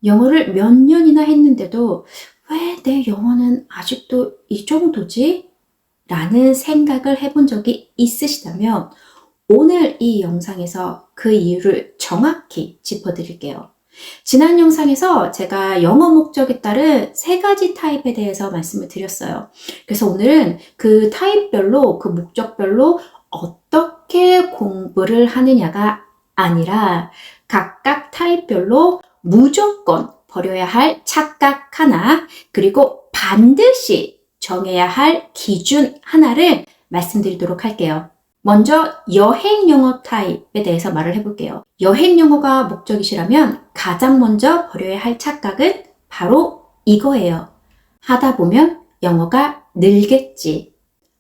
영어를 몇 년이나 했는데도 왜 내 영어는 아직도 이 정도지? 라는 생각을 해본 적이 있으시다면 오늘 이 영상에서 그 이유를 정확히 짚어드릴게요. 지난 영상에서 제가 영어 목적에 따른 3가지 타입에 대해서 말씀을 드렸어요. 그래서 오늘은 그 타입별로, 그 목적별로 어떻게 공부를 하느냐가 아니라 각각 타입별로 무조건 버려야 할 착각 하나, 그리고 반드시 정해야 할 기준 하나를 말씀드리도록 할게요. 먼저 여행 영어 타입에 대해서 말을 해볼게요. 여행 영어가 목적이시라면 가장 먼저 버려야 할 착각은 바로 이거예요. 하다 보면 영어가 늘겠지.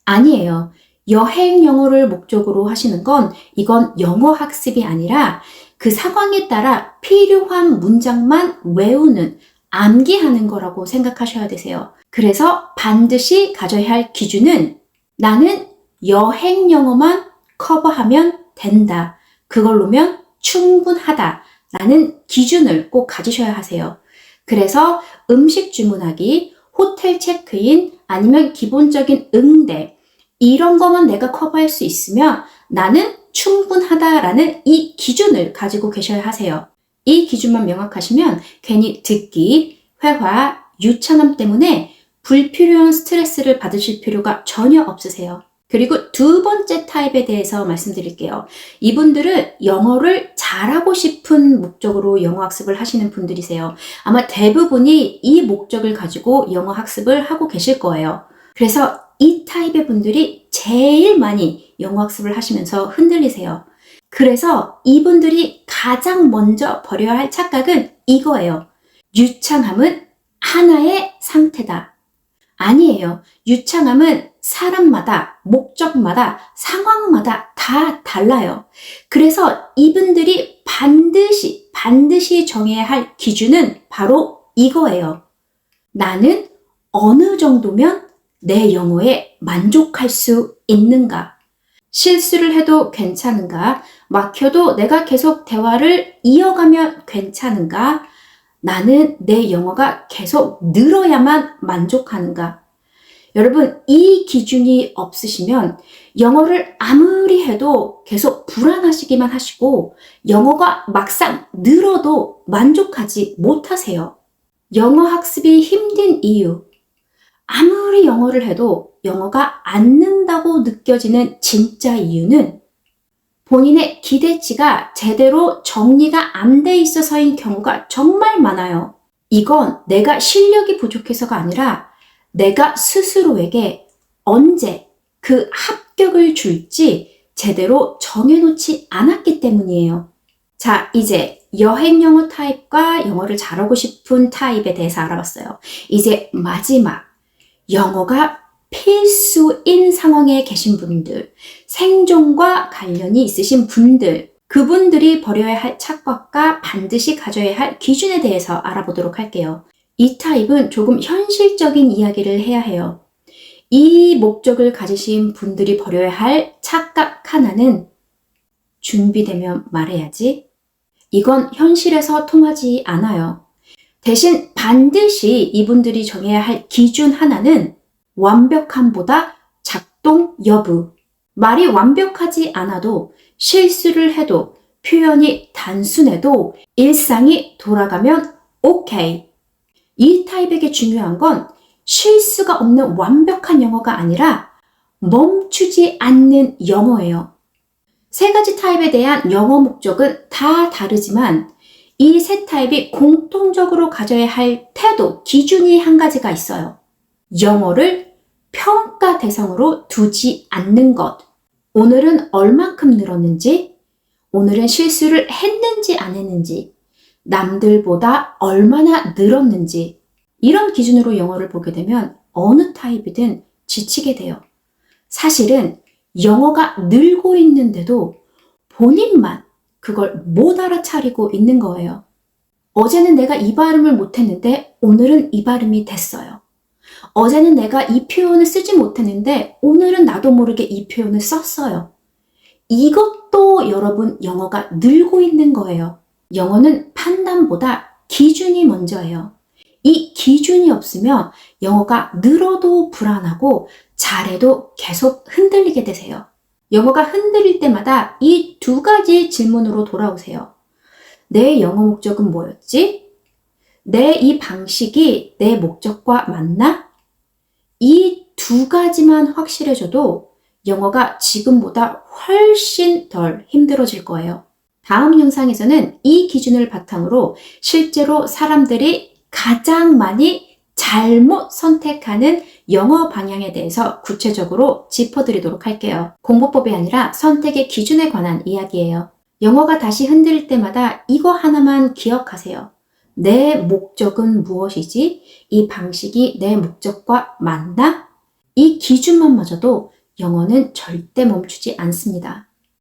아니에요. 여행 영어를 목적으로 하시는 건 이건 영어 학습이 아니라 그 상황에 따라 필요한 문장만 외우는, 암기하는 거라고 생각하셔야 되세요. 그래서 반드시 가져야 할 기준은 나는 여행 영어만 커버하면 된다. 그걸로면 충분하다. 라는 기준을 꼭 가지셔야 하세요. 그래서 음식 주문하기, 호텔 체크인, 아니면 기본적인 응대, 이런 거만 내가 커버할 수 있으면 나는 충분하다라는 이 기준을 가지고 계셔야 하세요. 이 기준만 명확하시면 괜히 듣기, 회화, 유창함 때문에 불필요한 스트레스를 받으실 필요가 전혀 없으세요. 그리고 2번째 타입에 대해서 말씀드릴게요. 이분들은 영어를 잘하고 싶은 목적으로 영어 학습을 하시는 분들이세요. 아마 대부분이 이 목적을 가지고 영어 학습을 하고 계실 거예요. 그래서 이 타입의 분들이 제일 많이 영어 학습을 하시면서 흔들리세요. 그래서 이분들이 가장 먼저 버려야 할 착각은 이거예요. 유창함은 하나의 상태다. 아니에요. 유창함은 사람마다, 목적마다, 상황마다 다 달라요. 그래서 이분들이 반드시 정해야 할 기준은 바로 이거예요. 나는 어느 정도면 내 영어에 만족할 수 있는가? 실수를 해도 괜찮은가? 막혀도 내가 계속 대화를 이어가면 괜찮은가? 나는 내 영어가 계속 늘어야만 만족하는가? 여러분, 이 기준이 없으시면 영어를 아무리 해도 계속 불안하시기만 하시고 영어가 막상 늘어도 만족하지 못하세요. 영어 학습이 힘든 이유, 아무리 영어를 해도 영어가 안 는다고 느껴지는 진짜 이유는 본인의 기대치가 제대로 정리가 안 돼 있어서인 경우가 정말 많아요. 이건 내가 실력이 부족해서가 아니라 내가 스스로에게 언제 그 합격을 줄지 제대로 정해놓지 않았기 때문이에요. 자, 이제 여행 영어 타입과 영어를 잘하고 싶은 타입에 대해서 알아봤어요. 이제 마지막, 영어가 필수인 상황에 계신 분들, 생존과 관련이 있으신 분들, 그분들이 버려야 할 착각과 반드시 가져야 할 기준에 대해서 알아보도록 할게요. 이 타입은 조금 현실적인 이야기를 해야 해요. 이 목적을 가지신 분들이 버려야 할 착각 하나는 준비되면 말해야지. 이건 현실에서 통하지 않아요. 대신 반드시 이분들이 정해야 할 기준 하나는 완벽함보다 작동 여부. 말이 완벽하지 않아도 실수를 해도 표현이 단순해도 일상이 돌아가면 오케이. 이 타입에게 중요한 건 실수가 없는 완벽한 영어가 아니라 멈추지 않는 영어예요. 3가지 타입에 대한 영어 목적은 다 다르지만 이 3타입이 공통적으로 가져야 할 태도, 기준이 한 가지가 있어요. 영어를 평가 대상으로 두지 않는 것. 오늘은 얼만큼 늘었는지, 오늘은 실수를 했는지 안 했는지, 남들보다 얼마나 늘었는지, 이런 기준으로 영어를 보게 되면 어느 타입이든 지치게 돼요. 사실은 영어가 늘고 있는데도 본인만 그걸 못 알아차리고 있는 거예요. 어제는 내가 이 발음을 못했는데 오늘은 이 발음이 됐어요. 어제는 내가 이 표현을 쓰지 못했는데 오늘은 나도 모르게 이 표현을 썼어요. 이것도 여러분 영어가 늘고 있는 거예요. 영어는 판단보다 기준이 먼저예요. 이 기준이 없으면 영어가 늘어도 불안하고 잘해도 계속 흔들리게 되세요. 영어가 흔들릴 때마다 이 두 가지 질문으로 돌아오세요. 내 영어 목적은 뭐였지? 내 이 방식이 내 목적과 맞나? 이 두 가지만 확실해져도 영어가 지금보다 훨씬 덜 힘들어질 거예요. 다음 영상에서는 이 기준을 바탕으로 실제로 사람들이 가장 많이 잘못 선택하는 영어 방향에 대해서 구체적으로 짚어드리도록 할게요. 공부법이 아니라 선택의 기준에 관한 이야기예요. 영어가 다시 흔들릴 때마다 이거 하나만 기억하세요. 내 목적은 무엇이지? 이 방식이 내 목적과 맞나? 이 기준만 맞아도 영어는 절대 멈추지 않습니다.